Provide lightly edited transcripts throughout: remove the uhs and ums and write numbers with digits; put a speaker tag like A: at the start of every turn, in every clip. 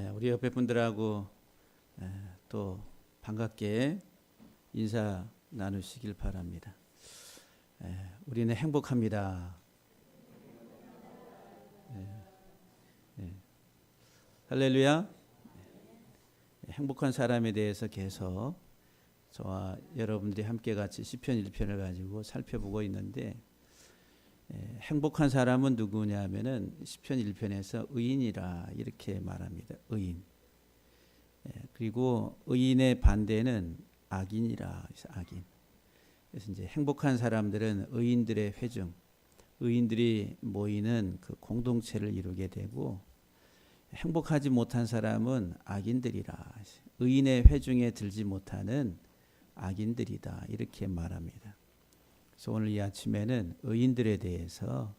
A: 우리 옆에 분들하고 또 반갑게 인사 나누시길 바랍니다. 우리는 행복합니다. 할렐루야. 행복한 사람에 대해서 계속 저와 여러분들이 함께 같이 시편 1편을 가지고 살펴보고 있는데, 행복한 사람은 누구냐면은 시편 1편에서 의인이라 이렇게 말합니다. 의인. 그리고 의인의 반대는 악인이라. 악인. 그래서 이제 행복한 사람들은 의인들의 회중, 의인들이 모이는 그 공동체를 이루게 되고, 행복하지 못한 사람은 악인들이라. 의인의 회중에 들지 못하는 악인들이다. 이렇게 말합니다. 그래서 오늘 이 아침에는 의인들에 대해서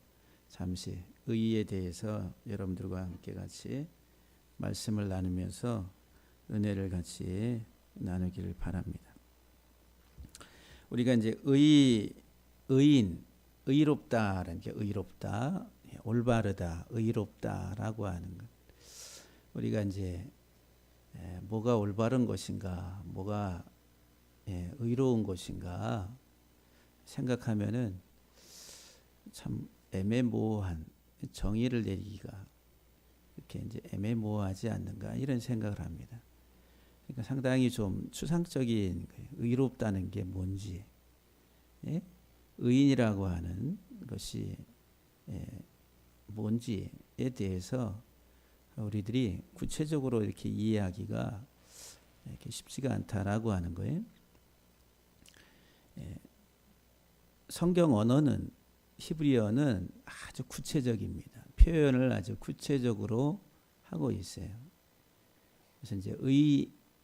A: 잠시 의의에 대해서 여러분들과 함께 같이 말씀을 나누면서 은혜를 같이 나누기를 바랍니다. 우리가 이제 의인, 의롭다라는 게 의롭다, 올바르다, 의롭다라고 하는 것. 우리가 이제 뭐가 올바른 것인가, 뭐가 의로운 것인가 생각하면은 참 애매모호한, 정의를 내리기가 이렇게 이제 애매모호하지 않는가 이런 생각을 합니다. 그러니까 상당히 좀 추상적인 거예요. 의롭다는 게 뭔지, 의인이라고 하는 것이 뭔지에 대해서 우리들이 구체적으로 이렇게 이해하기가 이렇게 쉽지가 않다라고 하는 거예요. 성경 언어는, 히브리어는 아주 구체적입니다. 표현을 아주 구체적으로 하고 있어요. 그래서 이제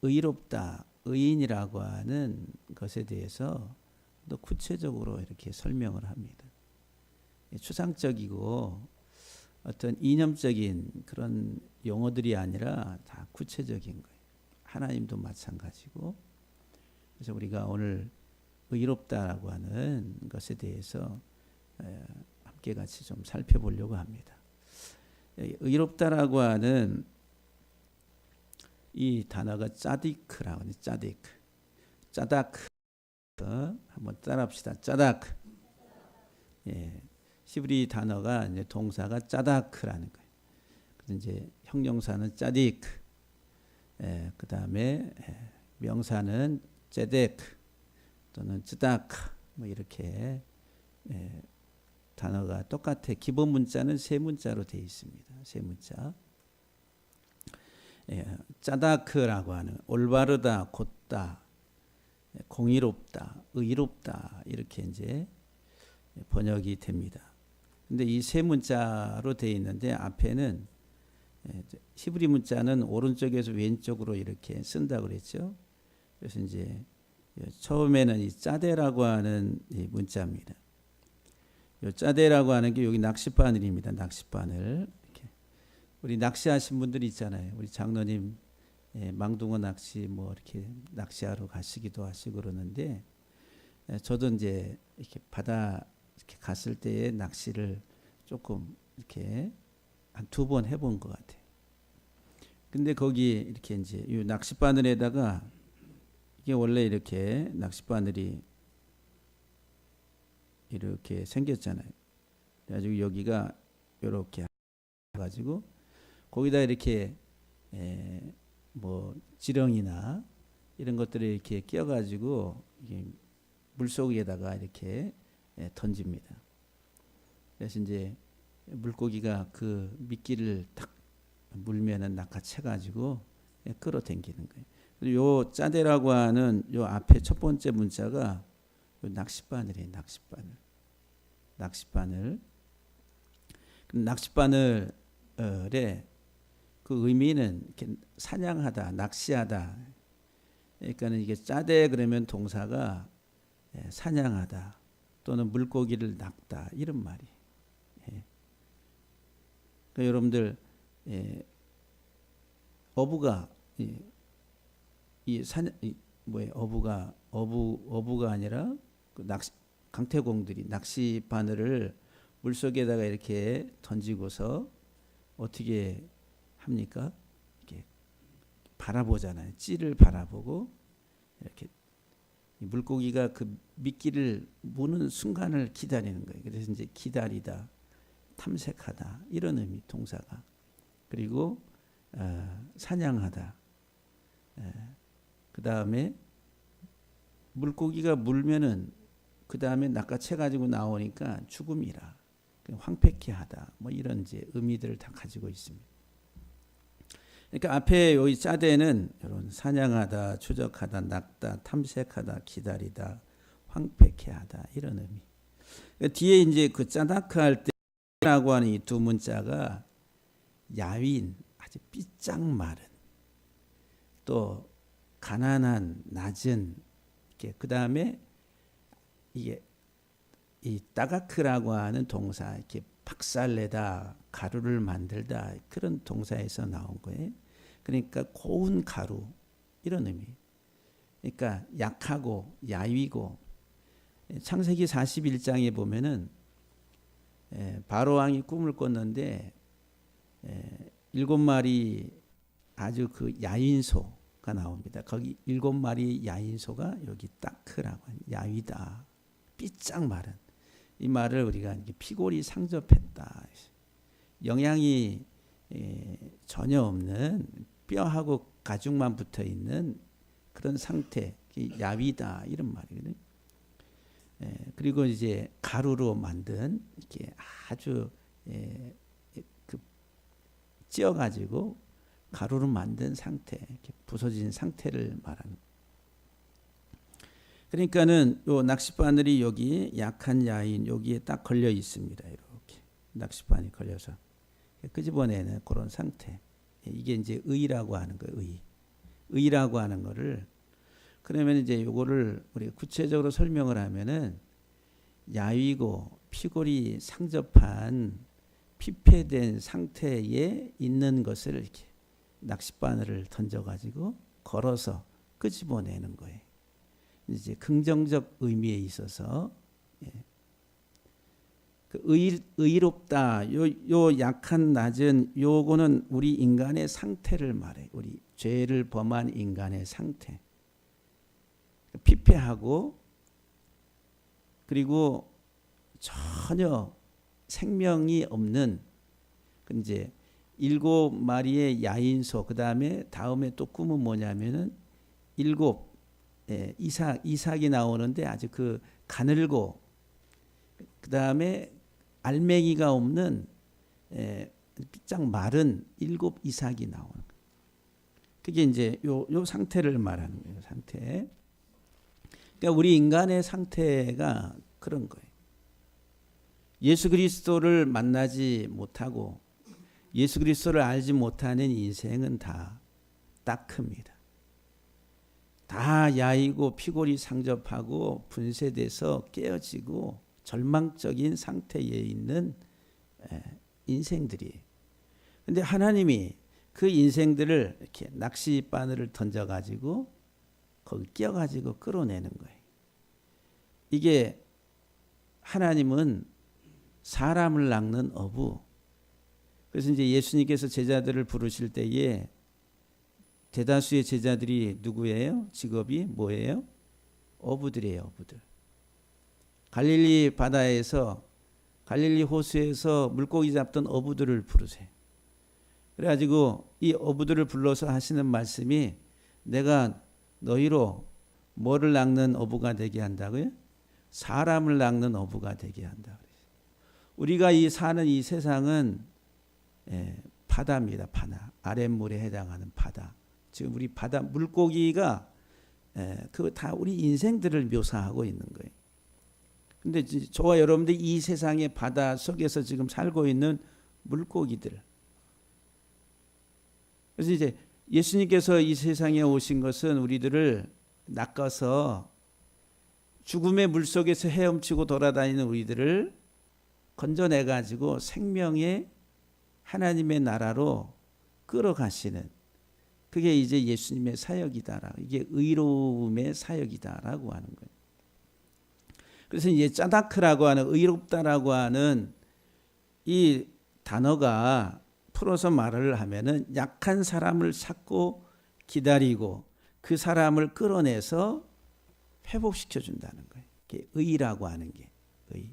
A: 의롭다, 의인이라고 하는 것에 대해서 또 구체적으로 이렇게 설명을 합니다. 추상적이고 어떤 이념적인 그런 용어들이 아니라 다 구체적인 거예요. 하나님도 마찬가지고. 그래서 우리가 오늘 의롭다라고 하는 것에 대해서 함께 같이 좀 살펴보려고 합니다. 의롭다라고 하는 이 단어가 짜디크라고 하는, 짜디크, 짜다크. 한번 따라합시다. 짜다크. 히브리 단어가 이제 동사가 짜다크라는 거예요. 그래서 이제 형용사는 짜디크. 그 다음에 명사는 제데크 또는 쯔다크, 뭐 이렇게 단어가 똑같아. 기본 문자는 세 문자로 되어 있습니다. 세 문자. 짜다크라고 하는 올바르다, 곧다, 공의롭다, 의롭다 이렇게 이제 번역이 됩니다. 근데 이 세 문자로 되어 있는데 앞에는 히브리 문자는 오른쪽에서 왼쪽으로 이렇게 쓴다고 그랬죠. 그래서 이제 처음에는 이 짜데라고 하는 이 문자입니다. 이 짜데라고 하는 게 여기 낚싯바늘입니다. 낚싯바늘. 이렇게 우리 낚시하신 분들 있잖아요. 우리 장로님 망둥어 낚시 뭐 이렇게 낚시하러 가시기도 하시고 그러는데, 저도 이제 이렇게 바다 이렇게 갔을 때의 낚시를 조금 이렇게 한 2번 해본 것 같아요. 근데 거기 이렇게 이제 이 낚싯바늘에다가, 이게 원래 이렇게 낚싯바늘이 이렇게 생겼잖아요. 그래가지고 여기가 이렇게 가지고 거기다 이렇게 뭐 지렁이나 이런 것들을 이렇게 끼워가지고 물속에다가 이렇게 던집니다. 그래서 이제 물고기가 그 미끼를 딱 물면은 낚아채가지고 끌어당기는 거예요. 그리고 요 짜데라고 하는 요 앞에 첫 번째 문자가 요 낚싯바늘이에요. 낚싯바늘. 낚싯바늘의 그 의미는 이렇게 사냥하다, 낚시하다. 그러니까는 이게 짜데 그러면 동사가 사냥하다 또는 물고기를 낚다 이런 말이. 그러니까 여러분들 어부가 어부가 아니라 그 강태공들이 낚시 바늘을 물속에다가 이렇게 던지고서 어떻게 합니까? 이렇게 바라보잖아요. 찌를 바라보고 이렇게 물고기가 그 미끼를 무는 순간을 기다리는 거예요. 그래서 이제 기다리다, 탐색하다 이런 의미 동사가. 그리고 사냥하다. 그 다음에 물고기가 물면은 그 다음에 낚아채 가지고 나오니까 죽음이라, 황폐케 하다, 뭐 이런 이제 의미들을 다 가지고 있습니다. 그러니까 앞에 여기 짜대는 이런 사냥하다, 추적하다, 낚다, 탐색하다, 기다리다, 황폐케 하다 이런 의미. 그러니까 뒤에 이제 그 짜다크 할 때라고 하는 이 두 문자가 야윈, 아주 삐짝 마른, 또 가난한, 낮은, 그 다음에 이게 이 따가크라고 하는 동사, 이렇게 박살내다, 가루를 만들다 그런 동사에서 나온 거예요. 그러니까 고운 가루 이런 의미. 그러니까 약하고 야위고. 창세기 41장에 보면은 바로 왕이 꿈을 꿨는데 7마리 아주 그 야인소가 나옵니다. 거기 7마리 야인소가 여기 따크라고 하는 야위다, 삐짝 마른. 이 말을 우리가 피골이 상접했다, 영양이 전혀 없는 뼈하고 가죽만 붙어 있는 그런 상태, 야위다 이런 말이거든요. 그리고 이제 가루로 만든 이렇게 아주 그 찧어가지고 가루로 만든 상태, 이렇게 부서진 상태를 말하는. 그러니까는 요 낚싯바늘이 여기 약한 야인 여기에 딱 걸려 있습니다. 이렇게 낚싯바늘이 걸려서 끄집어내는 그런 상태. 이게 이제 의라고 하는 거예요. 의라고 하는 거를. 그러면 이제 요거를 우리가 구체적으로 설명을 하면은 야위고 피골이 상접한 피폐된 상태에 있는 것을 이렇게 낚싯바늘을 던져가지고 걸어서 끄집어내는 거예요. 이제 긍정적 의미에 있어서 그 의롭다, 요 약한 낮은 요거는 우리 인간의 상태를 말해. 우리 죄를 범한 인간의 상태. 피폐하고 그리고 전혀 생명이 없는 이제 7마리의 야인소. 그 다음에 또 꿈은 뭐냐면은 7 이삭이 나오는데 아주 그 가늘고 그 다음에 알맹이가 없는 삐짝 마른 7 이삭이 나오는 거예요. 그게 이제 요 상태를 말하는 거예요. 상태. 그러니까 우리 인간의 상태가 그런 거예요. 예수 그리스도를 만나지 못하고 예수 그리스도를 알지 못하는 인생은 다 따크입니다. 다 야이고 피골이 상접하고 분쇄돼서 깨어지고 절망적인 상태에 있는 인생들이에요. 그런데 하나님이 그 인생들을 이렇게 낚싯바늘을 던져가지고 거기 끼어가지고 끌어내는 거예요. 이게 하나님은 사람을 낚는 어부. 그래서 이제 예수님께서 제자들을 부르실 때에 대다수의 제자들이 누구예요? 직업이 뭐예요? 어부들이에요. 어부들. 갈릴리 바다에서 갈릴리 호수에서 물고기 잡던 어부들을 부르세요. 그래가지고 이 어부들을 불러서 하시는 말씀이 내가 너희로 뭐를 낚는 어부가 되게 한다고요? 사람을 낚는 어부가 되게 한다. 우리가 사는 이 세상은 바다입니다. 바다. 아랫물에 해당하는 바다. 지금 우리 바다 물고기가 그 다 우리 인생들을 묘사하고 있는 거예요. 근데 저와 여러분들 이 세상의 바다 속에서 지금 살고 있는 물고기들. 그래서 이제 예수님께서 이 세상에 오신 것은 우리들을 낚아서 죽음의 물속에서 헤엄치고 돌아다니는 우리들을 건져내가지고 생명의 하나님의 나라로 끌어가시는, 그게 이제 예수님의 사역이다. 이게 의로움의 사역이다라고 하는 거예요. 그래서 이제 짜다크라고 하는 의롭다라고 하는 이 단어가 풀어서 말을 하면은 약한 사람을 찾고 기다리고 그 사람을 끌어내서 회복시켜 준다는 거예요. 이게 의라고 하는 게 의.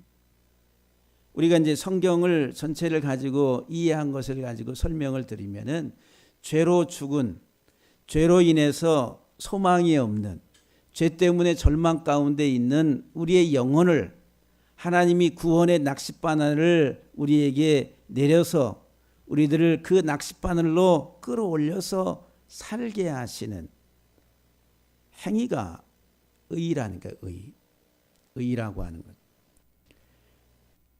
A: 우리가 이제 성경을 전체를 가지고 이해한 것을 가지고 설명을 드리면은 죄로 죽은, 죄로 인해서 소망이 없는, 죄 때문에 절망 가운데 있는 우리의 영혼을 하나님이 구원의 낚싯바늘을 우리에게 내려서 우리들을 그 낚싯바늘로 끌어올려서 살게 하시는 행위가 의라는 거예요. 의라고 하는 것.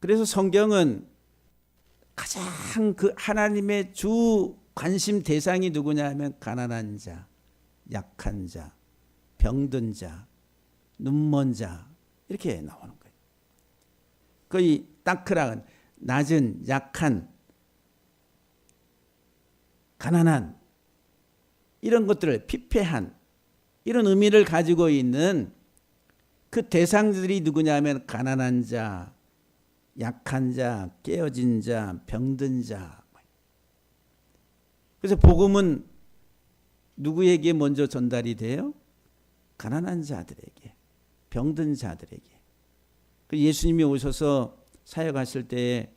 A: 그래서 성경은 가장 그 하나님의 주 관심 대상이 누구냐 하면 가난한 자, 약한 자, 병든 자, 눈먼 자 이렇게 나오는 거예요. 거의 따크락은 낮은, 약한, 가난한 이런 것들을 피폐한 이런 의미를 가지고 있는 그 대상들이 누구냐 하면 가난한 자, 약한 자, 깨어진 자, 병든 자. 그래서 복음은 누구에게 먼저 전달이 돼요? 가난한 자들에게, 병든 자들에게. 예수님이 오셔서 사역하실 때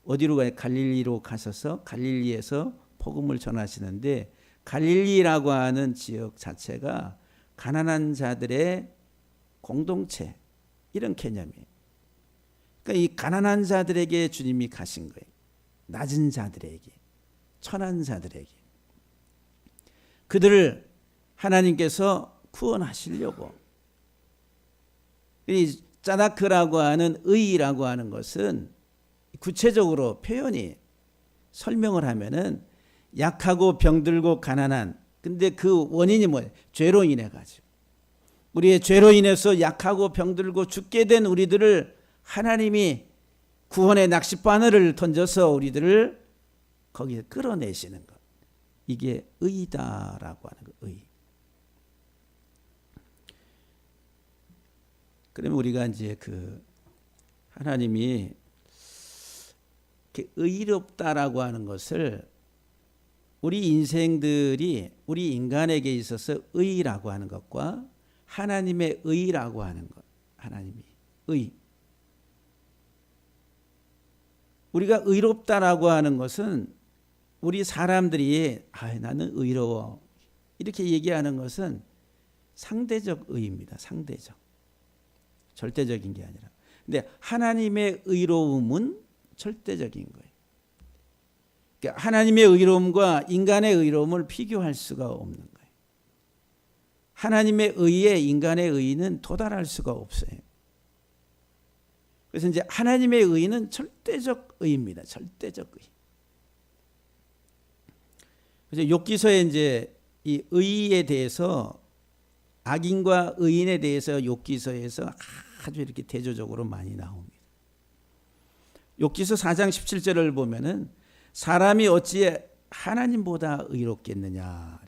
A: 어디로 가요? 갈릴리로 가셔서 갈릴리에서 복음을 전하시는데 갈릴리라고 하는 지역 자체가 가난한 자들의 공동체 이런 개념이에요. 그러니까 이 가난한 자들에게 주님이 가신 거예요. 낮은 자들에게, 천한 자들에게. 그들을 하나님께서 구원하시려고. 이 짜다크라고 하는 의라고 하는 것은 구체적으로 표현이 설명을 하면은 약하고 병들고 가난한, 근데 그 원인이 뭐예요? 죄로 인해 가지고. 우리의 죄로 인해서 약하고 병들고 죽게 된 우리들을 하나님이 구원의 낚싯바늘을 던져서 우리들을 거기에 끌어내시는 것. 이게 의다라고 하는 거, 의. 그러면 우리가 이제 그 하나님이 의롭다라고 하는 것을 우리 인생들이 우리 인간에게 있어서 의라고 하는 것과 하나님의 의라고 하는 것, 하나님이 의. 우리가 의롭다라고 하는 것은 우리 사람들이 나는 의로워 이렇게 얘기하는 것은 상대적 의입니다. 상대적. 절대적인 게 아니라. 근데 하나님의 의로움은 절대적인 거예요. 그러니까 하나님의 의로움과 인간의 의로움을 비교할 수가 없는 거예요. 하나님의 의에 인간의 의는 도달할 수가 없어요. 그래서 이제 하나님의 의는 절대적 의입니다. 절대적 의. 그래서 욥기서에 이제 이 의에 대해서 악인과 의인에 대해서 욥기서에서 아주 이렇게 대조적으로 많이 나옵니다. 욥기서 4장 17절을 보면은 사람이 어찌 하나님보다 의롭겠느냐.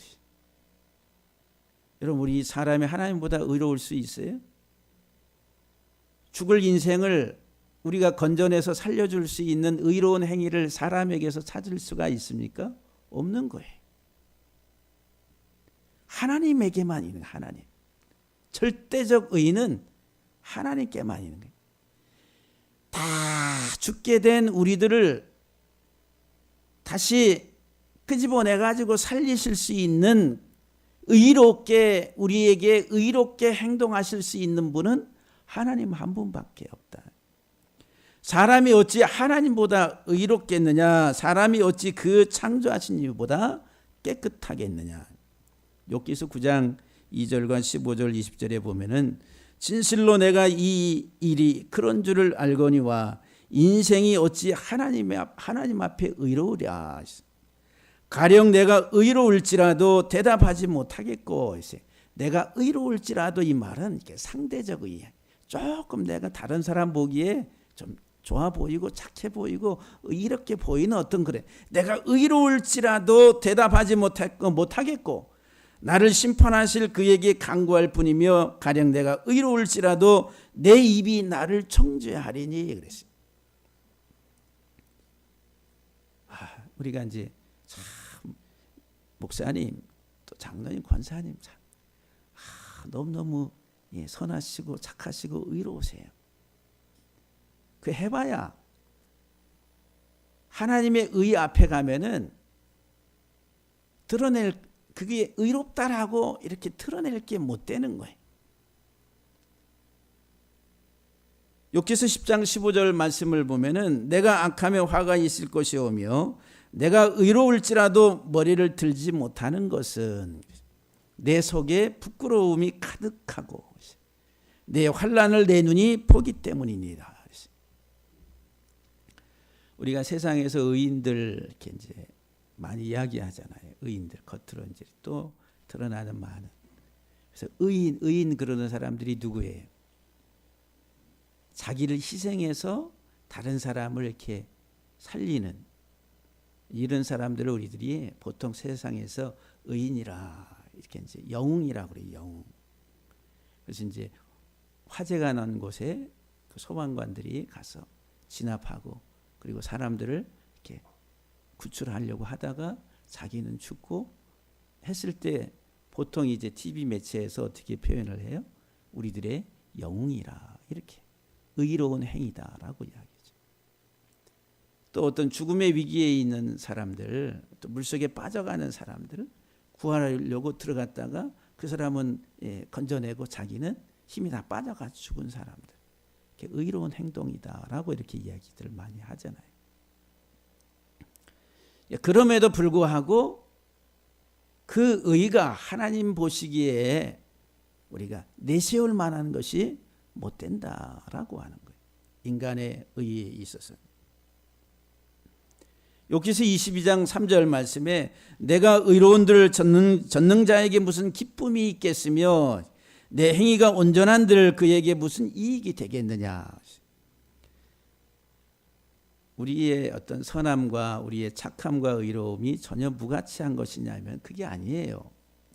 A: 여러분 우리 사람이 하나님보다 의로울 수 있어요? 죽을 인생을 우리가 건져내서 살려줄 수 있는 의로운 행위를 사람에게서 찾을 수가 있습니까? 없는 거예요. 하나님에게만 있는 하나님. 절대적 의는 하나님께만 있는 거예요. 다 죽게 된 우리들을 다시 끄집어내 가지고 살리실 수 있는 의롭게 우리에게 의롭게 행동하실 수 있는 분은 하나님 한 분밖에 없다. 사람이 어찌 하나님보다 의롭겠느냐? 사람이 어찌 그 창조하신 이보다 깨끗하겠느냐? 욥기서 9장 2절과 15절 20절에 보면은 진실로 내가 이 일이 그런 줄을 알거니와 인생이 어찌 하나님 앞에 의로우랴. 가령 내가 의로울지라도 대답하지 못하겠고. 내가 의로울지라도 이 말은 상대적 의야. 조금 내가 다른 사람 보기에 좀 좋아 보이고 착해 보이고 이렇게 보이는 어떤 그래. 내가 의로울지라도 대답하지 못하겠고 나를 심판하실 그에게 간구할 뿐이며 가령 내가 의로울지라도 내 입이 나를 정죄하리니 그랬어요. 우리가 이제 참 목사님 또 장로님, 권사님 참 너무너무 선하시고 착하시고 의로우세요. 그 해봐야 하나님의 의 앞에 가면은 그게 의롭다라고 이렇게 드러낼 게 못 되는 거예요. 욥기서 10장 15절 말씀을 보면은 내가 악하며 화가 있을 것이오며 내가 의로울지라도 머리를 들지 못하는 것은 내 속에 부끄러움이 가득하고 내 환난을 내 눈이 보기 때문입니다. 우리가 세상에서 의인들 이렇게 이제 많이 이야기하잖아요. 의인들 겉으로 이제 또 드러나는 많은. 그래서 의인 그러는 사람들이 누구예요? 자기를 희생해서 다른 사람을 이렇게 살리는 이런 사람들을 우리들이 보통 세상에서 의인이라 이렇게 이제 영웅이라고 그래요. 영웅. 그래서 이제 화재가 난 곳에 그 소방관들이 가서 진압하고 그리고 사람들을 이렇게 구출하려고 하다가 자기는 죽고 했을 때 보통 이제 TV 매체에서 어떻게 표현을 해요? 우리들의 영웅이라 이렇게 의로운 행위다라고 이야기하죠. 또 어떤 죽음의 위기에 있는 사람들, 또 물속에 빠져가는 사람들을 구하려고 들어갔다가 그 사람은 건져내고 자기는 힘이 다 빠져가 죽은 사람들. 이렇게 의로운 행동이다라고 이렇게 이야기들을 많이 하잖아요. 그럼에도 불구하고 그 의가 하나님 보시기에 우리가 내세울 만한 것이 못 된다라고 하는 거예요. 인간의 의에 있어서. 욥기서 22장 3절 말씀에 내가 의로운들 전능자에게 무슨 기쁨이 있겠으며 내 행위가 온전한들 그에게 무슨 이익이 되겠느냐. 우리의 어떤 선함과 우리의 착함과 의로움이 전혀 무가치한 것이냐면 그게 아니에요.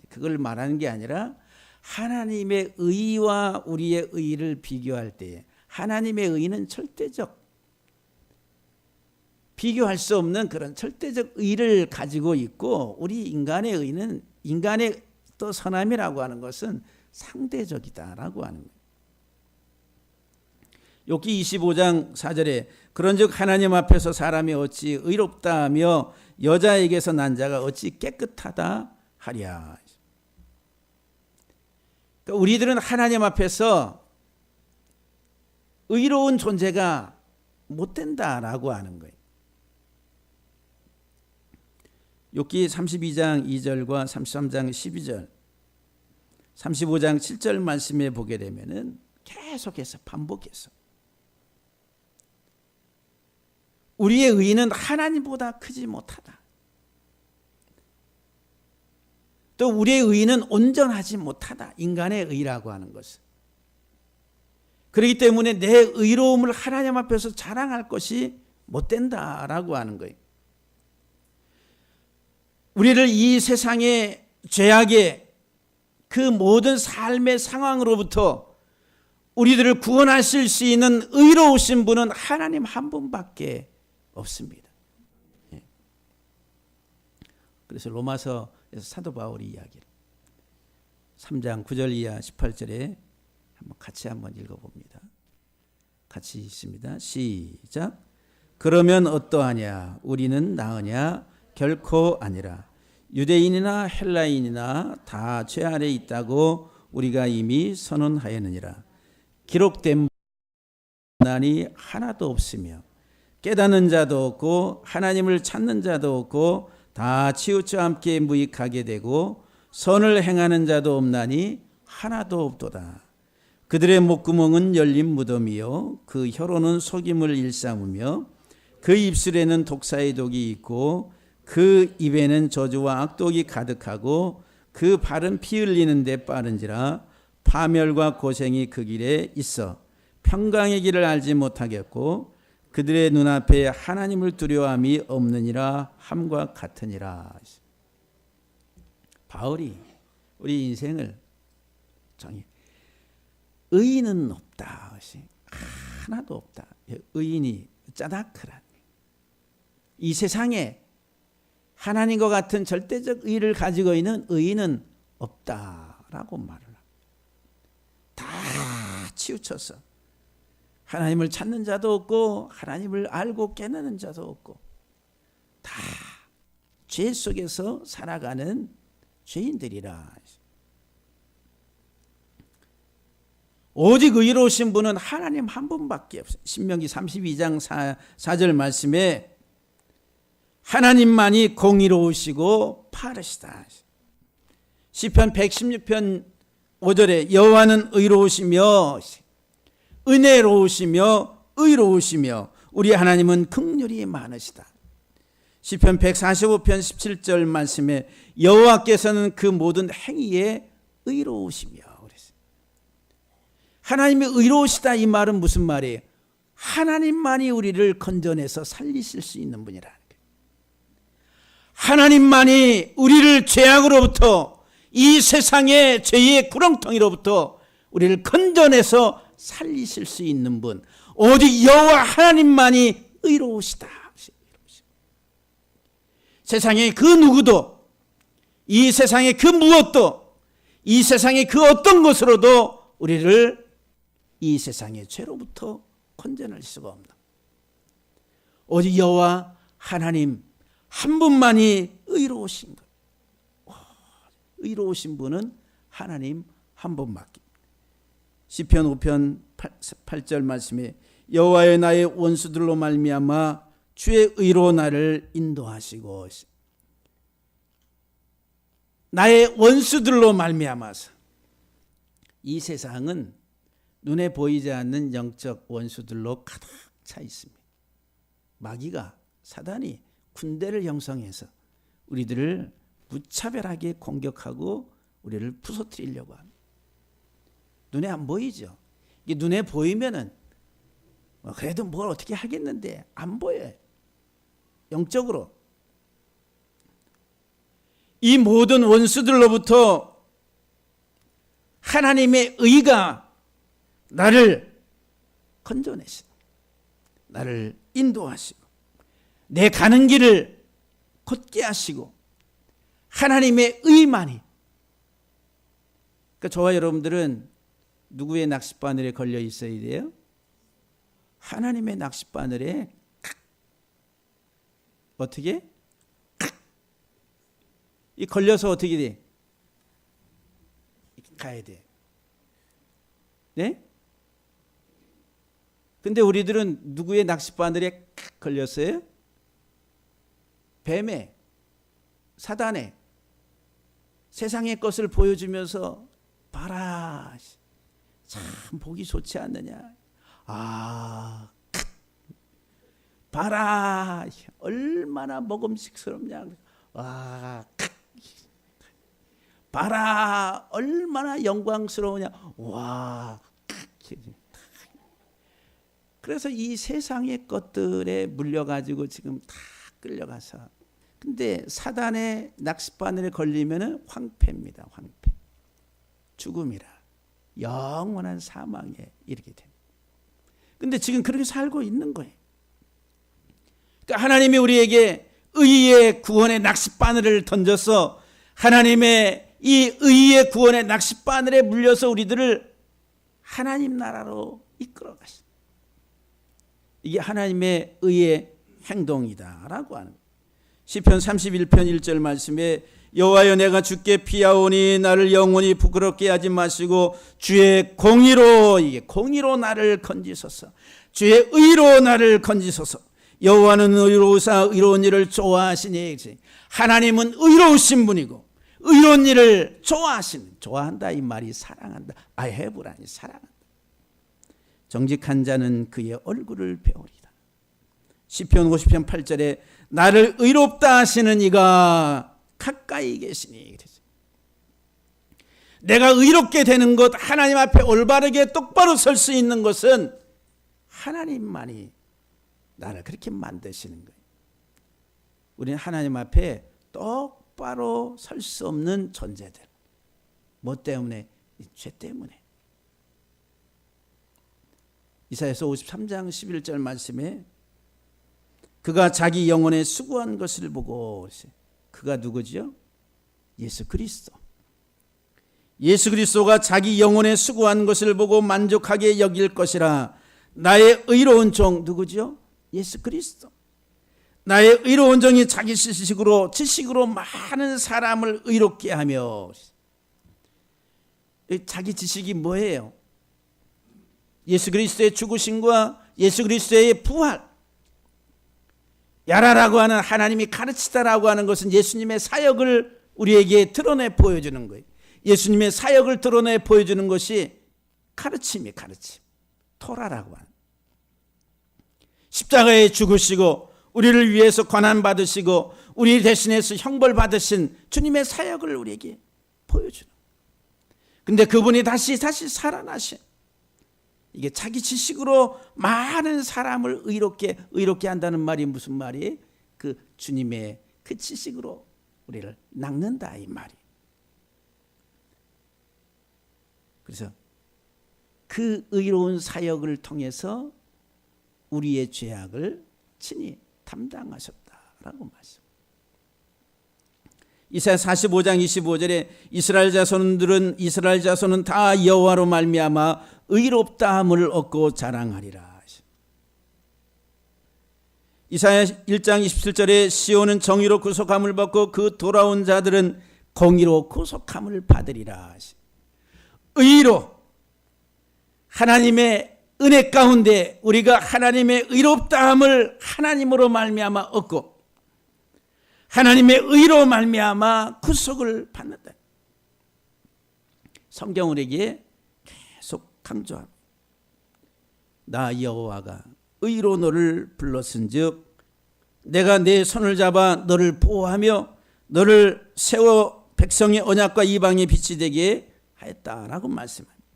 A: 그걸 말하는 게 아니라 하나님의 의와 우리의 의를 비교할 때 하나님의 의는 절대적 비교할 수 없는 그런 절대적 의를 가지고 있고 우리 인간의 의는 인간의 또 선함이라고 하는 것은 상대적이다라고 하는 거예요. 욥기 25장 4절에 그런즉 하나님 앞에서 사람이 어찌 의롭다 하며 여자에게서 난 자가 어찌 깨끗하다 하랴. 그러니까 우리들은 하나님 앞에서 의로운 존재가 못 된다라고 하는 거예요. 욥기 32장 2절과 33장 12절 35장 7절 말씀에 보게 되면은 계속해서 반복해서 우리의 의는 하나님보다 크지 못하다. 또 우리의 의는 온전하지 못하다. 인간의 의라고 하는 것은. 그렇기 때문에 내 의로움을 하나님 앞에서 자랑할 것이 못 된다라고 하는 거예요. 우리를 이 세상의 죄악의 그 모든 삶의 상황으로부터 우리들을 구원하실 수 있는 의로우신 분은 하나님 한 분밖에 없습니다. 그래서 로마서에서 사도 바울이 이야기를 3장 9절 이하 18절에 같이 한번 읽어봅니다. 같이 읽습니다. 시작. 그러면 어떠하냐? 우리는 나으냐? 결코 아니라. 유대인이나 헬라인이나 다 죄 아래 있다고 우리가 이미 선언하였느니라. 기록된 난이 하나도 없으며 깨닫는 자도 없고 하나님을 찾는 자도 없고 다 치우쳐 함께 무익하게 되고 선을 행하는 자도 없나니 하나도 없도다. 그들의 목구멍은 열린 무덤이요 그 혀로는 속임을 일삼으며 그 입술에는 독사의 독이 있고 그 입에는 저주와 악독이 가득하고 그 발은 피 흘리는 데 빠른지라. 파멸과 고생이 그 길에 있어 평강의 길을 알지 못하겠고 그들의 눈앞에 하나님을 두려워함이 없느니라 함과 같으니라. 바울이 우리 인생을 정의 의인은 없다. 하나도 없다. 의인이 짜다크란 이 세상에 하나님과 같은 절대적 의를 가지고 있는 의인은 없다라고 말을 합니다. 다 치우쳐서 하나님을 찾는 자도 없고 하나님을 알고 깨닫는 자도 없고 다 죄 속에서 살아가는 죄인들이라. 오직 의로우신 분은 하나님 한 분밖에 없어요. 신명기 32장 4절 말씀에 하나님만이 공의로우시고 바르시다. 시편 116편 5절에 여호와는 의로우시며 은혜로우시며 의로우시며 우리 하나님은 긍휼이 많으시다. 시편 145편 17절 말씀에 여호와께서는 그 모든 행위에 의로우시며 그랬어요. 하나님이 의로우시다 이 말은 무슨 말이에요? 하나님만이 우리를 건져내서 살리실 수 있는 분이라는 거예요. 하나님만이 우리를 죄악으로부터 이 세상의 죄의 구렁텅이로부터 우리를 건져내서 살리실 수 있는 분, 오직 여호와 하나님만이 의로우시다. 세상의 그 누구도, 이 세상의 그 무엇도, 이 세상의 그 어떤 것으로도 우리를 이 세상의 죄로부터 건져낼 수가 없다. 오직 여호와 하나님 한 분만이 의로우신 것. 의로우신 분은 하나님 한 분밖에. 시편 5편 8절 말씀에 여호와여 나의 원수들로 말미암아 주의 의로 나를 인도하시고 나의 원수들로 말미암아서. 이 세상은 눈에 보이지 않는 영적 원수들로 가득 차 있습니다. 마귀가, 사단이 군대를 형성해서 우리들을 무차별하게 공격하고 우리를 부서뜨리려고 합니다. 눈에 안 보이죠. 이게 눈에 보이면은 그래도 뭘 어떻게 하겠는데 안 보여요. 영적으로. 이 모든 원수들로부터 하나님의 의가 나를 건져내시고 나를 인도하시고 내 가는 길을 곧게 하시고 하나님의 의만이. 그러니까 저와 여러분들은 누구의 낚싯바늘에 걸려 있어야 돼요? 하나님의 낚싯바늘에 어떻게? 이 걸려서 어떻게 돼? 가야 돼. 네? 근데 우리들은 누구의 낚싯바늘에 걸렸어요? 뱀에, 사단에, 세상의 것을 보여주면서 봐라, 참 보기 좋지 않느냐. 봐라, 얼마나 먹음직스럽냐. 와, 봐라, 얼마나 영광스러우냐. 와. 그래서 이 세상의 것들에 물려가지고 지금 다 끌려가서. 근데 사단의 낚싯바늘에 걸리면은 황폐입니다. 황폐. 죽음이라. 영원한 사망에 이르게 됩니다. 근데 지금 그렇게 살고 있는 거예요. 그러니까 하나님이 우리에게 의의 구원의 낚싯바늘을 던져서 하나님의 이 의의 구원의 낚싯바늘에 물려서 우리들을 하나님 나라로 이끌어 가십니다. 이게 하나님의 의의 행동이다라고 하는 거예요. 시편 31편 1절 말씀에 여호와여 내가 주께 피하오니 나를 영원히 부끄럽게 하지 마시고 주의 공의로, 이게 공의로 나를 건지소서. 주의 의로 나를 건지소서. 여호와는 의로우사 의로운 일을 좋아하시니. 하나님은 의로우신 분이고 의로운 일을 좋아하시는. 좋아한다 이 말이 사랑한다. 아헤브라니 사랑한다. 정직한 자는 그의 얼굴을 배우리다. 시편 50편 8절에 나를 의롭다 하시는 이가 가까이 계시니. 내가 의롭게 되는 것, 하나님 앞에 올바르게 똑바로 설 수 있는 것은 하나님만이 나를 그렇게 만드시는 거예요. 우리는 하나님 앞에 똑바로 설 수 없는 존재들. 뭐 때문에? 죄 때문에. 이사야서 53장 11절 말씀에 그가 자기 영혼에 수고한 것을 보고 그가 누구죠? 예수 그리스도. 예수 그리스도가 자기 영혼에 수고한 것을 보고 만족하게 여길 것이라. 나의 의로운 종 누구죠? 예수 그리스도. 나의 의로운 종이 자기 지식으로 많은 사람을 의롭게 하며. 자기 지식이 뭐예요? 예수 그리스도의 죽으심과 예수 그리스도의 부활. 야라라고 하는 하나님이 가르치다라고 하는 것은 예수님의 사역을 우리에게 드러내 보여주는 거예요. 예수님의 사역을 드러내 보여주는 것이 가르침. 토라라고 하는. 십자가에 죽으시고 우리를 위해서 고난받으시고 우리 대신해서 형벌 받으신 주님의 사역을 우리에게 보여주는. 근데 그분이 다시 살아나신. 이게 자기 지식으로 많은 사람을 의롭게 한다는 말이 무슨 말이에요? 그 주님의 그 지식으로 우리를 낚는다 이 말이. 그래서 그 의로운 사역을 통해서 우리의 죄악을 친히 담당하셨다라고 말씀. 이사야 45장 25절에 이스라엘 자손은 다 여호와로 말미암아 의롭다함을 얻고 자랑하리라. 이사야 1장 27절에 시온은 정의로 구속함을 받고 그 돌아온 자들은 공의로 구속함을 받으리라. 의로 하나님의 은혜 가운데 우리가 하나님의 의롭다함을 하나님으로 말미암아 얻고 하나님의 의로 말미암아 구속을 받는다. 성경 우리에게 계속 강조합니다. 나 여호와가 의로 너를 불렀은즉 내가 내 손을 잡아 너를 보호하며 너를 세워 백성의 언약과 이방의 빛이 되게 하였다라고 말씀합니다.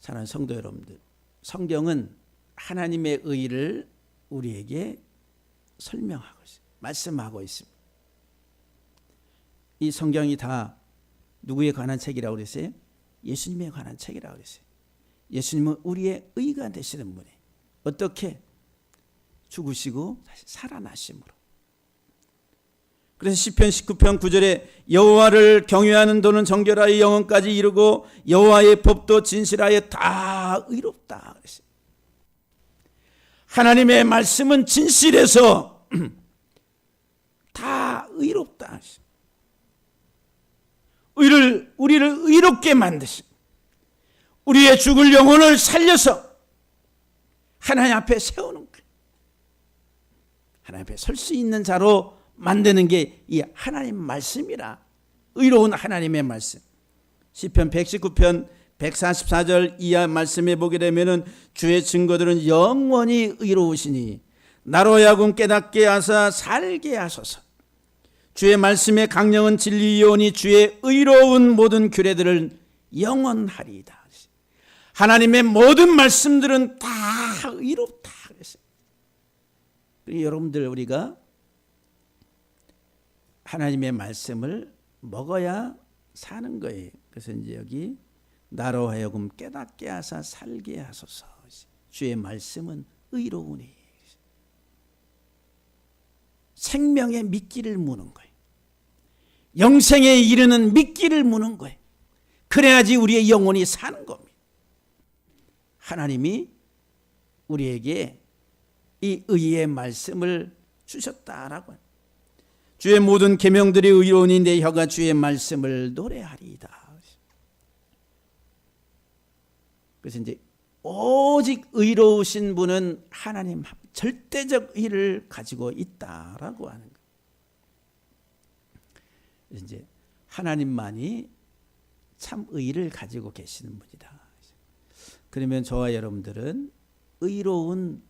A: 사랑하는 성도 여러분들, 성경은 하나님의 의를 우리에게 설명하고 있습니다. 말씀하고 있습니다. 이 성경이 다 누구에 관한 책이라고 그랬어요? 예수님에 관한 책이라고 그랬어요. 예수님은 우리의 의가 되시는 분이에요. 어떻게? 죽으시고 다시 살아나심으로. 그래서 시편 19편 9절에 여호와를 경외하는 도는 정결하여 영원까지 이르고 여호와의 법도 진실하여 다 의롭다 그랬어요. 하나님의 말씀은 진실해서 다 의롭다. 우리를 의롭게 만드신 우리의 죽을 영혼을 살려서 하나님 앞에 세우는 거예요. 하나님 앞에 설 수 있는 자로 만드는 게 이 하나님 말씀이라. 의로운 하나님의 말씀. 시편 119편 144절 이하 말씀에 보게 되면은 주의 증거들은 영원히 의로우시니 나로 하여금 깨닫게 하사 살게 하소서. 주의 말씀의 강령은 진리이오니 주의 의로운 모든 규례들은 영원하리이다. 하나님의 모든 말씀들은 다 의롭다 그랬어요. 여러분들 우리가 하나님의 말씀을 먹어야 사는 거예요. 그래서 이제 여기 나로 하여금 깨닫게 하사 살게 하소서. 주의 말씀은 의로우니. 생명의 미끼를 무는 거예요. 영생에 이르는 미끼를 무는 거예요. 그래야지 우리의 영혼이 사는 겁니다. 하나님이 우리에게 이 의의 말씀을 주셨다라고 합니다. 주의 모든 계명들이 의로우니 내 혀가 주의 말씀을 노래하리이다. 그래서 이제 오직 의로우신 분은 하나님 절대적 의를 가지고 있다라고 하는 거예요. 이제 하나님만이 참 의를 가지고 계시는 분이다. 그러면 저와 여러분들은 의로운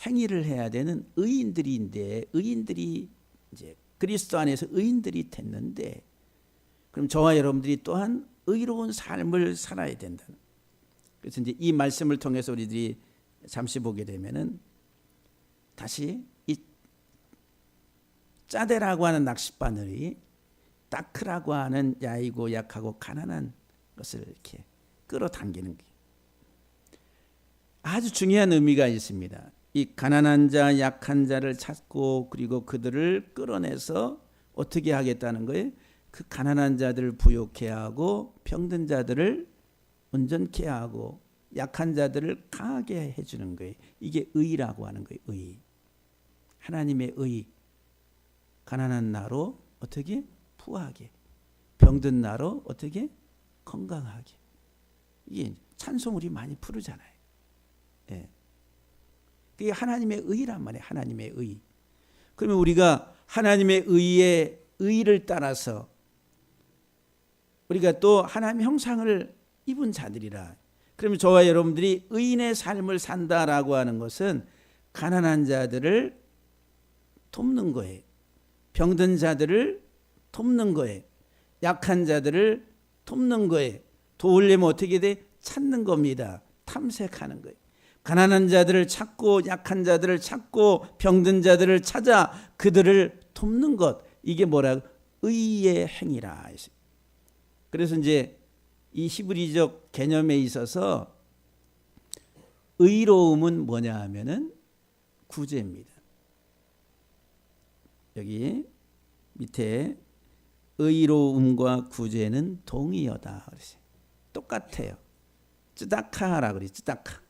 A: 행위를 해야 되는 의인들인데, 의인들이 이제 그리스도 안에서 의인들이 됐는데, 그럼 저와 여러분들이 또한 의로운 삶을 살아야 된다. 그래서 이제 이 말씀을 통해서 우리들이 잠시 보게 되면은 다시 이 짜대라고 하는 낚싯바늘이 다크라고 하는 야이고 약하고 가난한 것을 이렇게 끌어당기는 게 아주 중요한 의미가 있습니다. 이 가난한 자, 약한 자를 찾고 그리고 그들을 끌어내서 어떻게 하겠다는 거예요? 그 가난한 자들을 부욕케 하고 병든 자들을 온전케 하고 약한 자들을 강하게 해주는 거예요. 이게 의라고 하는 거예요. 의. 하나님의 의. 가난한 나로 어떻게? 부하게. 병든 나로 어떻게? 건강하게. 이게 찬송 우리 많이 부르잖아요. 예. 그게 하나님의 의란 말이에요. 하나님의 의. 그러면 우리가 하나님의 의를 따라서 우리가 또 하나님의 형상을 입은 자들이라. 그러면 저와 여러분들이 의인의 삶을 산다라고 하는 것은 가난한 자들을 돕는 거예요. 병든 자들을 돕는 거예요. 약한 자들을 돕는 거예요. 도우려면 어떻게 돼? 찾는 겁니다. 탐색하는 거예요. 가난한 자들을 찾고 약한 자들을 찾고 병든 자들을 찾아 그들을 돕는 것. 이게 뭐라고? 의의 행위라. 그래서 이제 이 히브리적 개념에 있어서 의로움은 뭐냐 하면은 구제입니다. 여기 밑에 의로움과 구제는 동의어다. 똑같아요. 쯔다카라고 그래요. 쯔다카.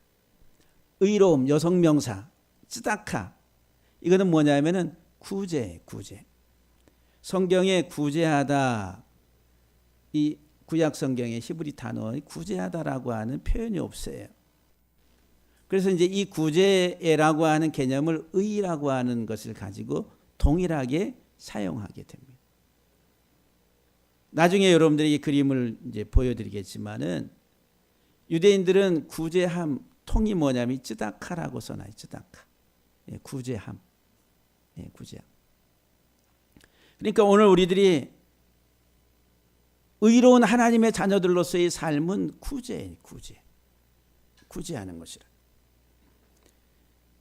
A: 의로움 여성명사 쯔다카. 이거는 뭐냐면은 구제. 성경에 구제하다. 이 구약 성경에 히브리 단어에 구제하다라고 하는 표현이 없어요. 그래서 이제 이 구제라고 하는 개념을 의라고 하는 것을 가지고 동일하게 사용하게 됩니다. 나중에 여러분들에게 그림을 이제 보여드리겠지만은 유대인들은 구제함 통이 뭐냐면 쯔다카라고 써놔요. 쯔다카. 예, 구제함. 예, 구제함. 그러니까 오늘 우리들이 의로운 하나님의 자녀들로서의 삶은 구제예요. 구제하는 것이라.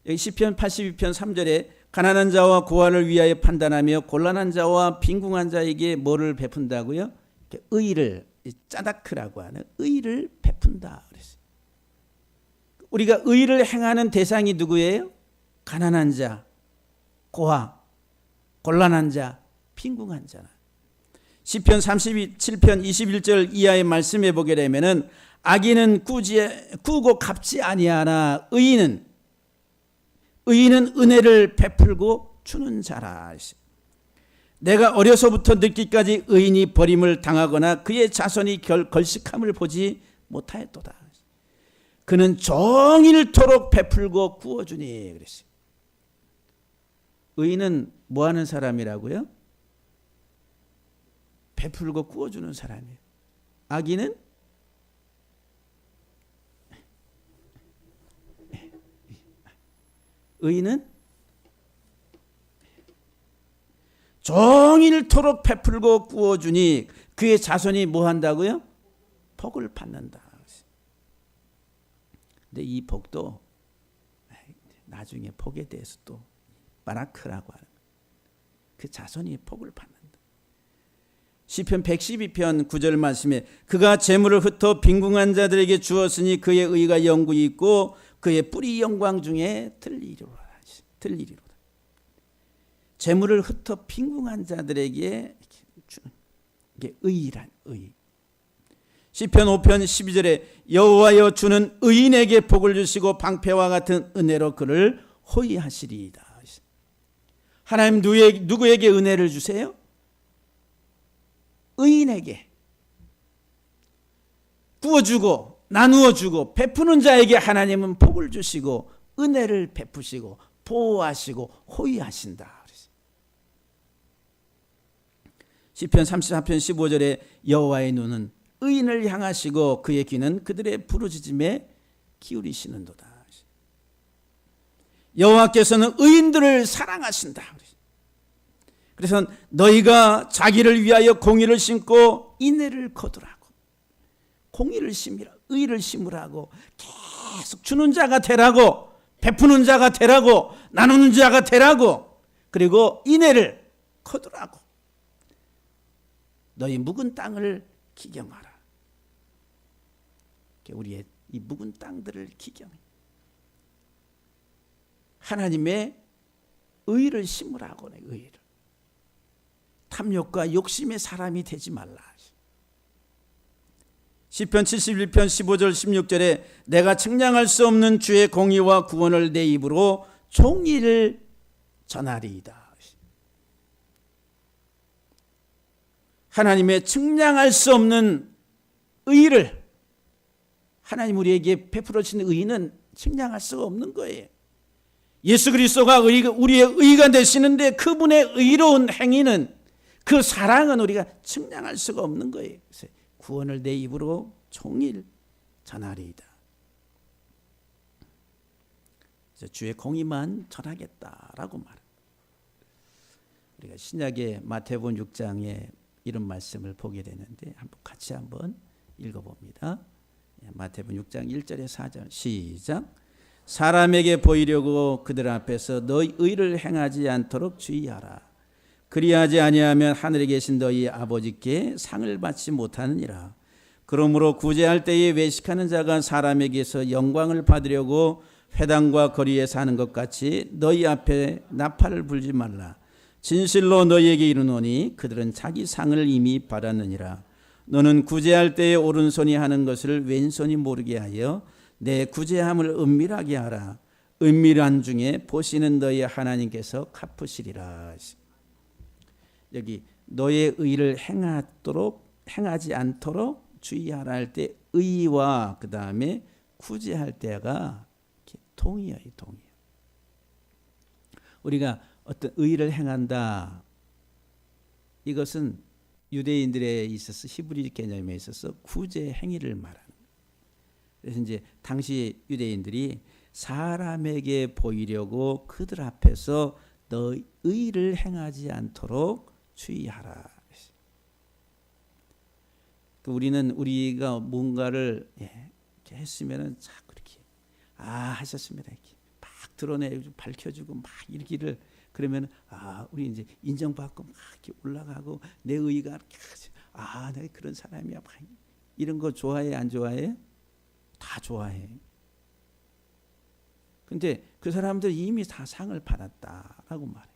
A: 여기 시편 82편 3절에 가난한 자와 고아를 위하여 판단하며 곤란한 자와 빈궁한 자에게 뭐를 베푼다고요? 의를, 짜다크라고 하는 의를 베푼다 그랬어요. 우리가 의를 행하는 대상이 누구예요? 가난한 자, 고아, 곤란한 자, 빈궁한 자나. 시편 37편 21절 이하의 말씀해 보게 되면은 악인은 꾸고 갚지 아니하나 의인은 은혜를 베풀고 주는 자라. 내가 어려서부터 늙기까지 의인이 버림을 당하거나 그의 자손이 걸식함을 보지 못하였도다. 그는 종일토록 베풀고 구워주니 그랬어요. 의인은 뭐 하는 사람이라고요? 베풀고 구워주는 사람이에요. 악인은 의인은 종일토록 베풀고 구워주니 그의 자손이 뭐 한다고요? 복을 받는다. 근데 이 복도 나중에 복에 대해서 또 바라크라고 하는 그 자손이 복을 받는다. 시편 112편 9절 말씀에 그가 재물을 흩어 빈궁한 자들에게 주었으니 그의 의가 영구히 있고 그의 뿌리 영광 중에 들리리로다. 재물을 흩어 빈궁한 자들에게 주는 게 의란 의. 시편 5편 12절에 여호와여 주는 의인에게 복을 주시고 방패와 같은 은혜로 그를 호위하시리이다. 하나님 누구에게 은혜를 주세요? 의인에게. 구워주고 나누어주고 베푸는 자에게 하나님은 복을 주시고 은혜를 베푸시고 보호하시고 호위하신다. 시편 34편 15절에 여호와의 눈은 의인을 향하시고 그의 귀는 그들의 부르짖음에 기울이시는도다. 여호와께서는 의인들을 사랑하신다. 그래서 너희가 자기를 위하여 공의를 심고 인애를 거두라고. 공의를 심으라, 의를 심으라고 계속 주는 자가 되라고, 베푸는 자가 되라고, 나누는 자가 되라고, 그리고 인애를 거두라고. 너희 묵은 땅을 기경하라. 우리의 이 묵은 땅들을 기경해. 하나님의 의를 심으라고. 의를. 탐욕과 욕심의 사람이 되지 말라. 시편 71편 15절 16절에 내가 측량할 수 없는 주의 공의와 구원을 내 입으로 종일 전하리이다. 하나님의 측량할 수 없는 의를, 하나님 우리에게 베풀어 주신 의는 측량할 수가 없는 거예요. 예수 그리스도가 우리의 의가 되시는데 그분의 의로운 행위는, 그 사랑은 우리가 측량할 수가 없는 거예요. 구원을 내 입으로 종일 전하리이다. 주의 공의만 전하겠다라고 말합니다. 우리가 신약의 마태복음 6장에 이런 말씀을 보게 되는데 같이 한번 읽어봅니다. 마태복음 6장 1절에 4절 시작. 사람에게 보이려고 그들 앞에서 너희 의를 행하지 않도록 주의하라. 그리하지 아니하면 하늘에 계신 너희 아버지께 상을 받지 못하느니라. 그러므로 구제할 때에 외식하는 자가 사람에게서 영광을 받으려고 회당과 거리에 사는 것 같이 너희 앞에 나팔을 불지 말라. 진실로 너희에게 이르노니 그들은 자기 상을 이미 받았느니라. 너는 구제할 때에 오른손이 하는 것을 왼손이 모르게 하여 내 구제함을 은밀하게 하라. 은밀한 중에 보시는 너희 하나님께서 갚으시리라. 여기 너의 의를 행하지 않도록 주의하라 할 때 의와 그 다음에 구제할 때가 동의어요. 동의. 우리가 어떤 의를 행한다, 이것은 유대인들에 있어서 히브리 개념에 있어서 구제 행위를 말하는. 그래서 이제 당시 유대인들이 사람에게 보이려고 그들 앞에서 너 의를 행하지 않도록 주의하라. 우리는 우리가 뭔가를 이렇게 했으면은 자꾸 이렇게 하셨습니다 이렇게 막 드러내고 밝혀주고 막 이렇게를, 그러면 우리 이제 인정받고 막 이렇게 올라가고 내 의가 내가 그런 사람이야 막 이런 거 좋아해 안 좋아해? 다 좋아해. 근데 그 사람들 이미 다 상을 받았다라고 말해.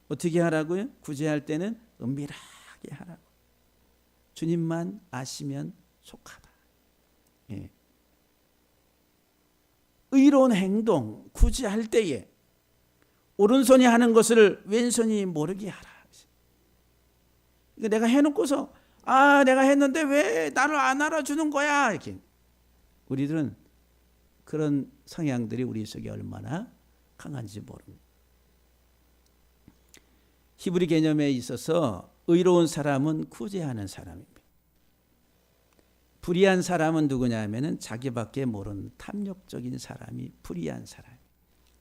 A: 어떻게 하라고요? 구제할 때는 은밀하게 하라고. 주님만 아시면 속하다. 예. 의로운 행동, 구제할 때에 오른손이 하는 것을 왼손이 모르게 하라. 내가 해놓고서 내가 했는데 왜 나를 안 알아주는 거야? 이렇게. 우리들은 그런 성향들이 우리 속에 얼마나 강한지 모릅니다. 히브리 개념에 있어서 의로운 사람은 구제하는 사람입니다. 불의한 사람은 누구냐 하면은 자기밖에 모르는 탐욕적인 사람이 불의한 사람,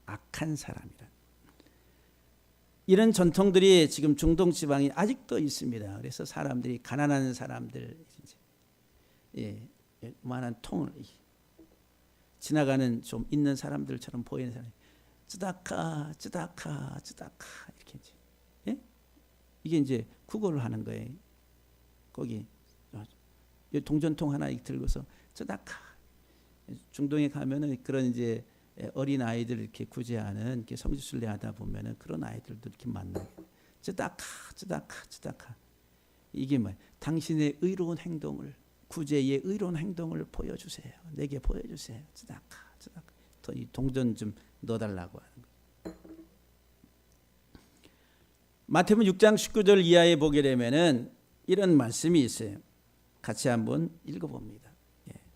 A: 악한 사람이라. 이런 전통들이 지금 중동 지방에 아직도 있습니다. 그래서 사람들이 가난한 사람들, 많은 통을 지나가는 좀 있는 사람들처럼 보이는 사람이 쯔다카 이렇게 이게 이제 구걸을 하는 거예요. 거기 동전통 하나 들고서 쯔다카. 중동에 가면은 그런 이제 어린 아이들 이렇게 구제하는 이렇게 성지순례 하다 보면은 그런 아이들도 이렇게 만나요. 쯔다카. 이게 뭐야? 당신의 의로운 행동을, 구제의 의로운 행동을 보여주세요. 내게 보여주세요. 쯔다카. 더 이 동전 좀 넣어달라고 하는 거예요. 마태복음 6장 19절 이하에 보게 되면은 이런 말씀이 있어요. 같이 한번 읽어봅니다.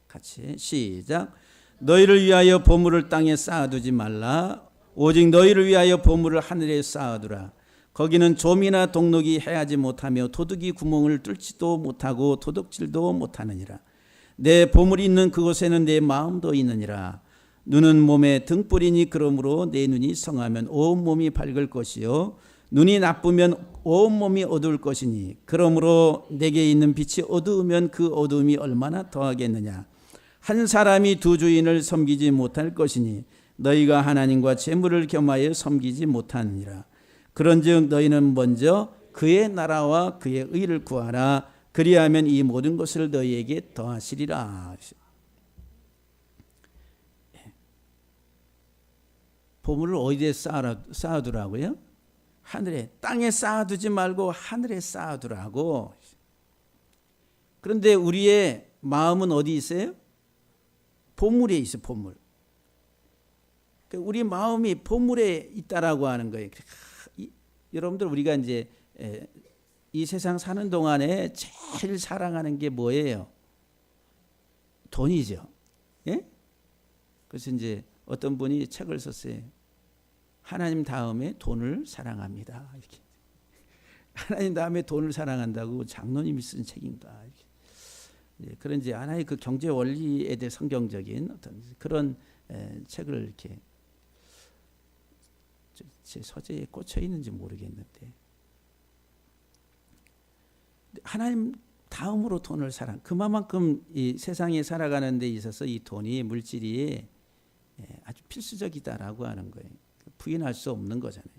A: 같이 시작. 너희를 위하여 보물을 땅에 쌓아두지 말라. 오직 너희를 위하여 보물을 하늘에 쌓아두라. 거기는 좀이나 동록이 해하지 못하며 도둑이 구멍을 뚫지도 못하고 도둑질도 못하느니라. 내 보물이 있는 그곳에는 내 마음도 있느니라. 눈은 몸의 등불이니 그러므로 내 눈이 성하면 온 몸이 밝을 것이요 눈이 나쁘면 온 몸이 어두울 것이니 그러므로 내게 있는 빛이 어두우면 그 어두움이 얼마나 더하겠느냐. 한 사람이 두 주인을 섬기지 못할 것이니 너희가 하나님과 재물을 겸하여 섬기지 못하느니라. 그런즉 너희는 먼저 그의 나라와 그의 의를 구하라. 그리하면 이 모든 것을 너희에게 더하시리라. 보물을 어디에 쌓아두라고요? 하늘에. 땅에 쌓아두지 말고 하늘에 쌓아두라고. 그런데 우리의 마음은 어디 있어요? 보물에 있어요. 보물. 우리 마음이 보물에 있다라고 하는 거예요. 여러분들 우리가 이제 이 세상 사는 동안에 제일 사랑하는 게 뭐예요? 돈이죠. 예? 그래서 이제 어떤 분이 책을 썼어요. 하나님 다음에 돈을 사랑합니다. 이렇게. 하나님 다음에 돈을 사랑한다고 장로님이 쓴 책인가? 이렇게. 그런 이제 하나의 그 경제 원리에 대해 성경적인 어떤 그런 책을 이렇게 제 서재에 꽂혀 있는지 모르겠는데 하나님 다음으로 돈을 사랑. 그만큼 이 세상에 살아가는 데 있어서 이 돈이 물질이 아주 필수적이다라고 하는 거예요. 부인할 수 없는 거잖아요.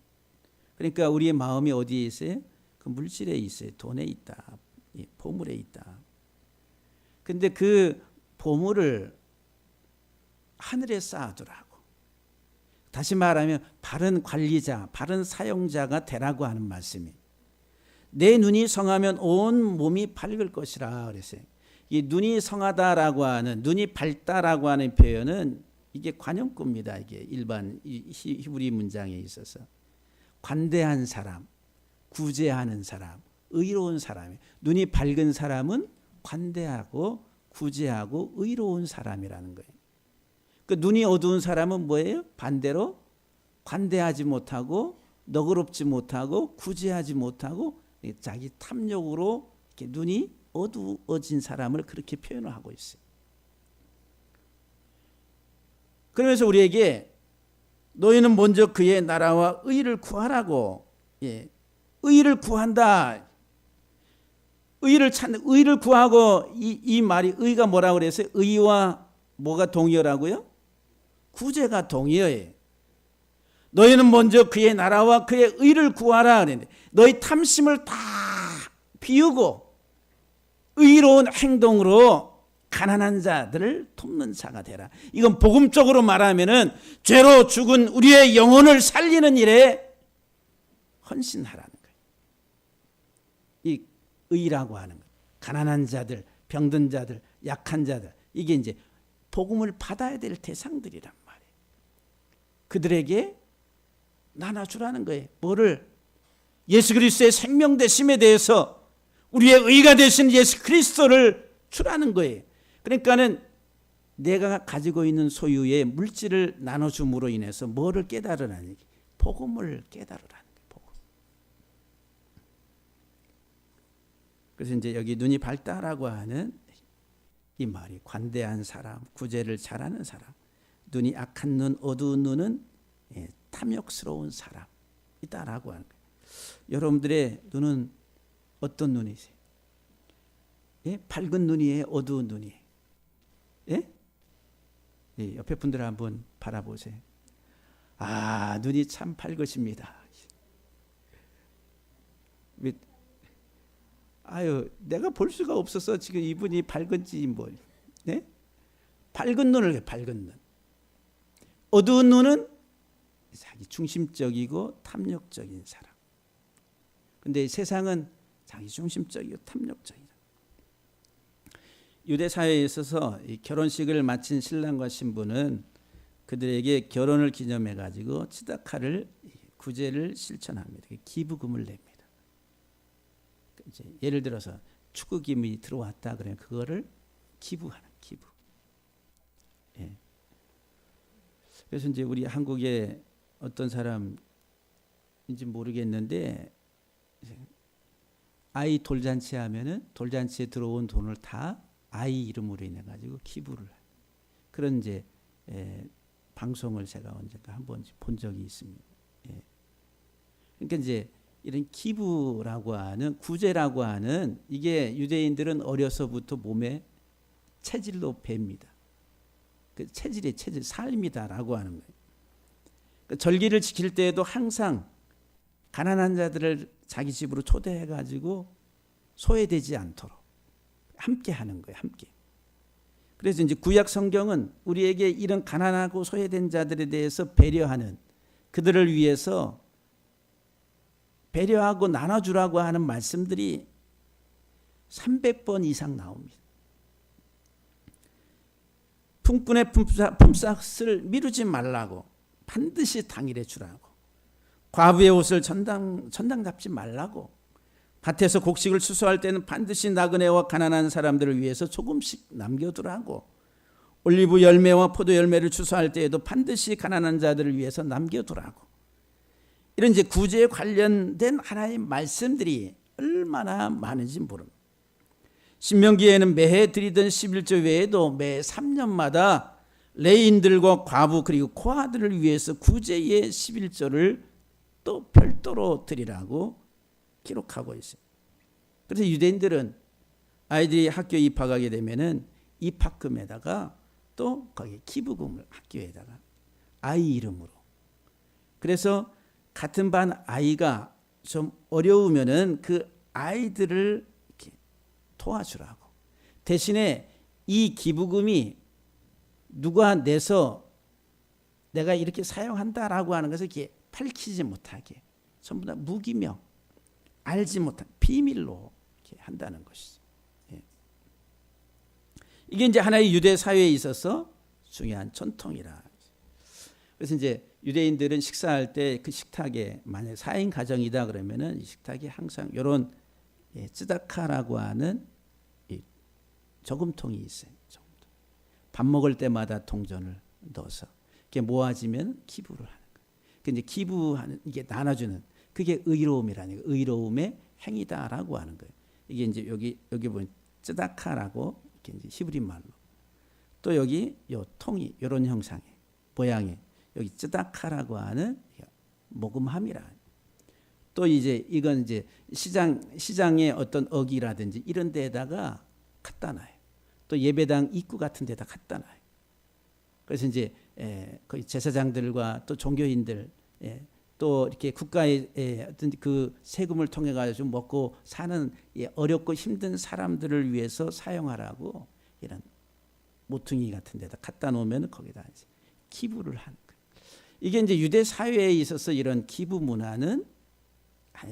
A: 그러니까 우리의 마음이 어디에 있어요? 그 물질에 있어요. 돈에 있다. 보물에 있다. 근데 그 보물을 하늘에 쌓아두라고. 다시 말하면 바른 관리자, 바른 사용자가 되라고 하는 말씀이에요. 내 눈이 성하면 온 몸이 밝을 것이라 그랬어요. 이 눈이 성하다라고 하는, 눈이 밝다라고 하는 표현은 이게 관용구입니다. 이게 일반 히브리 문장에 있어서 관대한 사람, 구제하는 사람, 의로운 사람. 눈이 밝은 사람은 관대하고 구제하고 의로운 사람이라는 거예요. 그 눈이 어두운 사람은 뭐예요? 반대로 관대하지 못하고 너그럽지 못하고 구제하지 못하고 자기 탐욕으로 이렇게 눈이 어두워진 사람을 그렇게 표현을 하고 있어요. 그러면서 우리에게 너희는 먼저 그의 나라와 의를 구하라고. 의를 구한다. 의를 구하고 이 말이 의가 뭐라고 그랬어요? 의와 뭐가 동의어라고요? 구제가 동의어예요. 너희는 먼저 그의 나라와 그의 의를 구하라 그랬는데 너희 탐심을 다 비우고 의로운 행동으로 가난한 자들을 돕는 자가 되라. 이건 복음적으로 말하면은 죄로 죽은 우리의 영혼을 살리는 일에 헌신하라는 거예요. 이 의라고 하는 것. 가난한 자들, 병든 자들, 약한 자들. 이게 이제 복음을 받아야 될 대상들이란 말이에요. 그들에게 나눠주라는 거예요. 뭐를? 예수 그리스도의 생명 되심에 대해서 우리의 의가 되신 예수 그리스도를 주라는 거예요. 그러니까는 내가 가지고 있는 소유의 물질을 나눠줌으로 인해서 뭐를 깨달으라는 얘기? 복음을 깨달으라는 거예요. 복음. 그래서 이제 여기 눈이 밝다라고 하는 이 말이 관대한 사람, 구제를 잘하는 사람, 눈이 악한 눈, 어두운 눈은 탐욕스러운 사람이다라고 하는 거예요. 여러분들의 눈은 어떤 눈이세요? 밝은 눈이에요? 어두운 눈이에요? 옆에 분들 한번 바라보세요. 아, 눈이 참 밝으십니다. 아유, 내가 볼 수가 없어서 지금 이분이 밝은지 뭐, 밝은 눈을 밝은 눈. 어두운 눈은 자기 중심적이고 탐욕적인 사람. 근데 세상은 자기 중심적이고 탐욕적이다. 유대 사회에 있어서 이 결혼식을 마친 신랑과 신부는 그들에게 결혼을 기념해 가지고 치다카를 구제를 실천합니다. 기부금을 냅니다. 이제 예를 들어서 축의금이 들어왔다 그러면 그거를 기부하는 기부. 그래서 이제 우리 한국에 어떤 사람인지 모르겠는데 아이 돌잔치 하면은 돌잔치에 들어온 돈을 다 아이 이름으로 인해 가지고 기부를 해요. 그런 이제 방송을 제가 언젠가 한번 본 적이 있습니다. 그러니까 이제 이런 기부라고 하는 구제라고 하는 이게 유대인들은 어려서부터 몸에 체질로 뱄니다. 그 체질 삶이다라고 하는 거예요. 그 절기를 지킬 때에도 항상 가난한 자들을 자기 집으로 초대해 가지고 소외되지 않도록 함께 하는 거예요. 함께. 그래서 이제 구약 성경은 우리에게 이런 가난하고 소외된 자들에 대해서 배려하는 그들을 위해서 배려하고 나눠주라고 하는 말씀들이 300번 이상 나옵니다. 품꾼의 품삯을 미루지 말라고, 반드시 당일에 주라고, 과부의 옷을 전당 잡지 말라고, 밭에서 곡식을 추수할 때는 반드시 나그네와 가난한 사람들을 위해서 조금씩 남겨두라고, 올리브 열매와 포도 열매를 추수할 때에도 반드시 가난한 자들을 위해서 남겨두라고. 이런 이제 구제에 관련된 하나의 말씀들이 얼마나 많은지 모릅니다. 신명기에는 매해 드리던 11조 외에도 매 3년마다 레인들과 과부 그리고 고아들을 위해서 구제의 11조를 또 별도로 드리라고 기록하고 있어요. 그래서 유대인들은 아이들이 학교에 입학하게 되면은 입학금에다가 또 거기 기부금을 학교에다가 아이 이름으로. 그래서 같은 반 아이가 좀 어려우면은 그 아이들을 이렇게 도와주라고. 대신에 이 기부금이 누가 내서 내가 이렇게 사용한다라고 하는 것을 이렇게 밝히지 못하게 전부 다 무기명, 알지 못한 비밀로 이렇게 한다는 것이죠. 예. 이게 이제 하나의 유대 사회에 있어서 중요한 전통이라. 그래서 이제 유대인들은 식사할 때 그 식탁에 만약 4인 가정이다 그러면은 이 식탁에 항상 이런 쯔다카라고 하는 이 저금통이 있어요. 저금통. 밥 먹을 때마다 동전을 넣어서 이게 모아지면 기부를 하는 거예요. 근데 기부하는 이게 나눠주는 그게 의로움이라는 거예요. 의로움의 행위다라고 하는 거예요. 이게 이제 여기 보면 쯔다카라고 이렇게 이제 히브리 말로 또 여기 요 통이 이런 형상의 모양의 여기 쯔다카라고 하는 모금함이라. 또 이제 이건 이제 시장의 어떤 어기라든지 이런 데다가 갖다 놔요. 또 예배당 입구 같은 데다 갖다 놔요. 그래서 이제 거의 제사장들과 또 종교인들 또 이렇게 국가의 어떤 그 세금을 통해 가지고 먹고 사는 어렵고 힘든 사람들을 위해서 사용하라고 이런 모퉁이 같은 데다 갖다 놓으면 거기다 이제 기부를 하는 거예요. 이게 이제 유대 사회에 있어서 이런 기부 문화는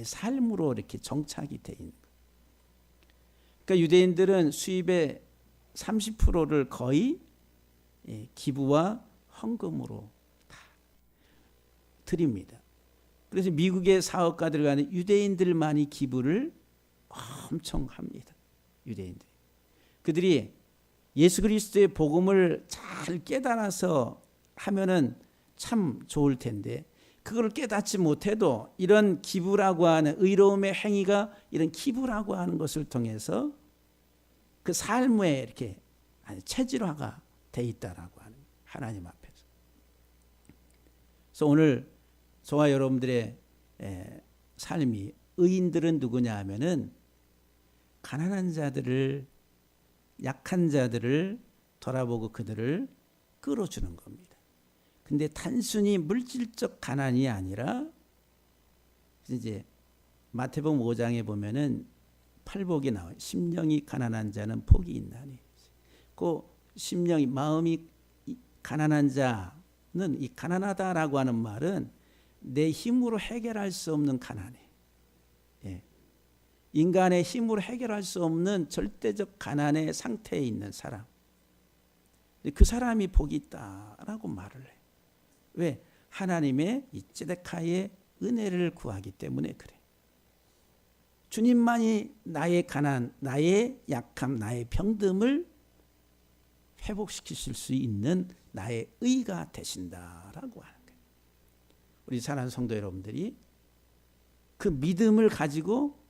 A: 삶으로 이렇게 정착이 돼 있는 거예요. 그러니까 유대인들은 수입의 30%를 거의 기부와 헌금으로 다 드립니다. 그래서 미국의 사업가들 간에 유대인들만이 기부를 엄청 합니다. 유대인들이. 그들이 예수 그리스도의 복음을 잘 깨달아서 하면은 참 좋을 텐데 그걸 깨닫지 못해도 이런 기부라고 하는 의로움의 행위가 이런 기부라고 하는 것을 통해서 그 삶에 이렇게 체질화가 돼 있다라고 하는 하나님 앞에서. 그래서 오늘 저와 여러분들의 삶이 의인들은 누구냐 하면은 가난한 자들을 약한 자들을 돌아보고 그들을 끌어주는 겁니다. 근데 단순히 물질적 가난이 아니라 이제 마태복음 5장에 보면은 팔복이 나와요. 심령이 가난한 자는 복이 있나니. 그 심령이 마음이 가난한 자는 이 가난하다라고 하는 말은 내 힘으로 해결할 수 없는 가난해. 인간의 힘으로 해결할 수 없는 절대적 가난의 상태에 있는 사람. 그 사람이 복이 있다라고 말을 해. 왜? 하나님의 이 쯔데카의 은혜를 구하기 때문에 그래. 주님만이 나의 가난, 나의 약함, 나의 병듦을 회복시키실 수 있는 나의 의가 되신다라고 하는 거예요. 우리 사랑하는 성도 여러분들이 그 믿음을 가지고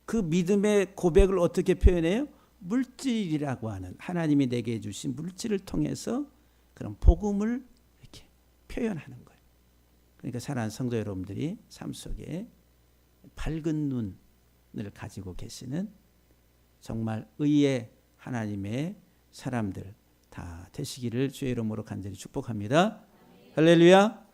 A: 그 믿음의 고백을 어떻게 표현해요? 물질이라고 하는 하나님이 내게 주신 물질을 통해서 그런 복음을 이렇게 표현하는 거예요. 그러니까 사랑하는 성도 여러분들이 삶 속에 밝은 눈을 가지고 계시는 정말 의의 하나님의 사람들 다 되시기를 주의 이름으로 간절히 축복합니다. 할렐루야.